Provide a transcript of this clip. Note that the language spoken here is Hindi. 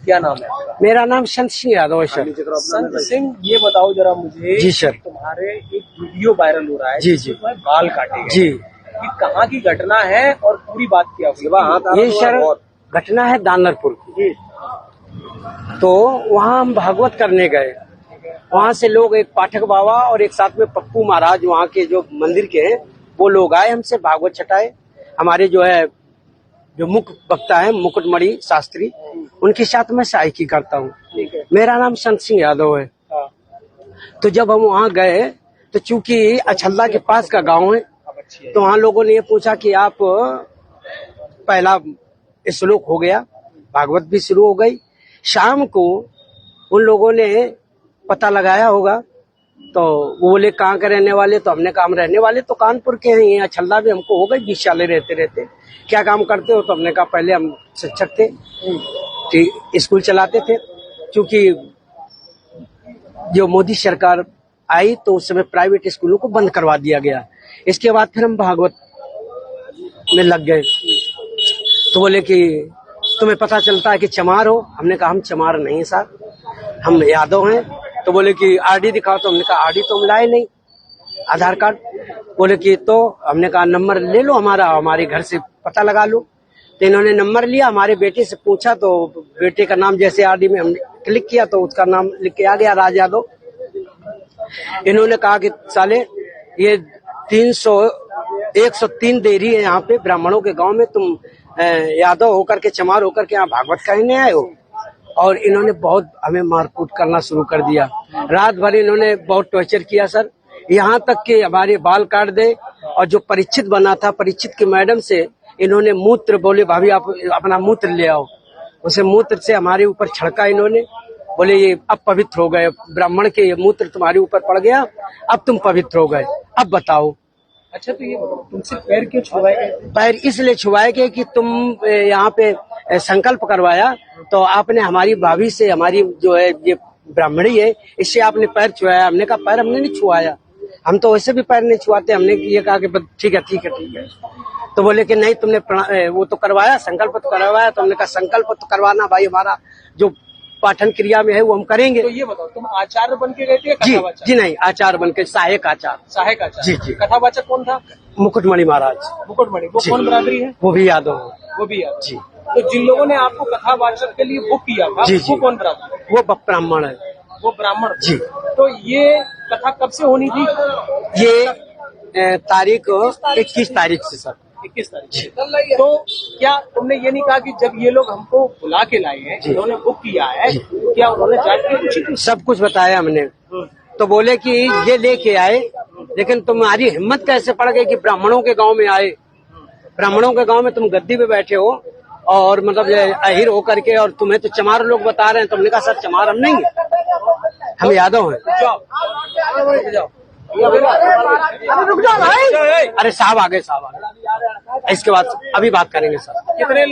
क्या नाम है आपका? मेरा नाम संत सिंह यादव है सर। संत सिंह, ये बताओ जरा मुझे। जी सर। तुम्हारे एक वीडियो वायरल हो रहा है जी जी। जिसमें बाल काटे गए। जी, ये कहाँ की घटना है और पूरी बात क्या हुई? ये सर घटना है दानरपुर की। तो वहाँ हम भागवत करने गए। वहाँ से लोग, एक पाठक बाबा और एक साथ में पप्पू महाराज, वहाँ के जो मंदिर के हैं, वो लोग आए हमसे भागवत छटाए। हमारे जो मुख्य वक्ता है मुकुटमणि शास्त्री, उनके साथ मैं सहायकी करता हूँ। मेरा नाम संत सिंह यादव है। तो जब हम वहाँ गए तो चूंकि अछल्ला के पास का गांव है, तो वहाँ लोगों ने ये पूछा कि आप, पहला श्लोक हो गया, भागवत भी शुरू हो गई। शाम को उन लोगों ने पता लगाया होगा, तो वो बोले कहाँ के रहने वाले? तो हमने कहा हम रहने वाले तो कानपुर के हैं, यहाँ अछल्ला भी हमको हो गई 20 साल रहते रहते। क्या काम करते हो? तो हमने कहा पहले हम शिक्षक थे, ठीक, स्कूल चलाते थे। क्योंकि जो मोदी सरकार आई तो उस समय प्राइवेट स्कूलों को बंद करवा दिया गया। इसके बाद फिर हम भागवत में लग गए। तो बोले कि तुम्हें पता चलता है कि चमार हो? हमने कहा हम चमार नहीं साहब, हम यादव हैं। तो बोले कि आरडी दिखाओ। तो हमने कहा आरडी तो हम लाए नहीं, आधार कार्ड। बोले कि तो हमने कहा नंबर ले लो हमारा, हमारे घर से पता लगा लो। तो इन्होंने नंबर लिया, हमारे बेटे से पूछा, तो बेटे का नाम जैसे आरडी में हमने क्लिक किया तो उसका नाम लिख के आ गया, राज यादव। इन्होंने कहा कि साले ये 103 देरी है यहाँ पे ब्राह्मणों के गांव में, तुम यादव होकर के, चमार होकर के यहाँ भागवत कहने आए हो। और इन्होंने बहुत हमें मारकूट करना शुरू कर दिया। रात भर इन्होंने बहुत टॉर्चर किया सर, यहाँ तक कि हमारे बाल काट दे। और जो परीक्षित बना था, परीक्षित की मैडम से इन्होंने मूत्र, बोले भाभी आप अपना मूत्र ले आओ, उसे मूत्र से हमारे ऊपर छिड़का इन्होंने। बोले ये अब पवित्र हो गए, ब्राह्मण के ये मूत्र तुम्हारे ऊपर पड़ गया, अब तुम पवित्र हो गए, अब बताओ। अच्छा, तो ये तुमसे पैर क्यों छुआए गए? पैर इसलिए छुआए गए कि तुम यहाँ पे संकल्प करवाया, तो आपने हमारी भाभी से, हमारी जो है ये ब्राह्मणी है, इससे आपने पैर छुआया। हमने कहा पैर हमने नहीं छुआया, हम तो वैसे भी पैर नहीं छुआते। हमने ये कहा कि ठीक है ठीक है ठीक है। तो बोले कि नहीं तुमने वो तो करवाया, संकल्प तो करवाया। तो हमने कहा संकल्प तो करवाना भाई, हमारा जो पाठन क्रिया में है वो हम करेंगे। तो ये बताओ, तुम आचार्य बन के गए थे? जी जी नहीं, आचार्य बन के, सहायक आचार्य। सहायक आचार्य? जी जी। कथावाचक कौन था? मुकुटमणि महाराज। मुकुटमणि, वो कौन बरादरी है? वो भी यादव है। वो भी यादव जी। तो जिन लोगों ने आपको कथावाचक के लिए बुक किया था, जी, जी। वो कौन बरादरी? वो ब्राह्मण है। वो ब्राह्मण जी। तो ये कथा कब से होनी थी? ये तारीख 21 तारीख से सर। 21 तारीख से। तो क्या तुमने ये नहीं कहा कि जब ये लोग हमको बुला के लाए हैं, इन्होंने बुक किया है, क्या उन्होंने जांच की पूछी थी? सब कुछ बताया हमने। तो बोले कि ये लेके आए, लेकिन तुम्हारी हिम्मत कैसे पड़ गई कि ब्राह्मणों के गांव में आए? ब्राह्मणों के गांव में तुम गद्दी पे बैठे हो और मतलब अहिर होकर के, और तुम्हें तो चमार लोग बता रहे हैं। तुमने कहा सर चमार हम नहीं है, हम यादव हैं। रुक जाओ भाई। अरे साहब आ गए, साहब आ गए, इसके बाद अभी बात करेंगे सर। कितने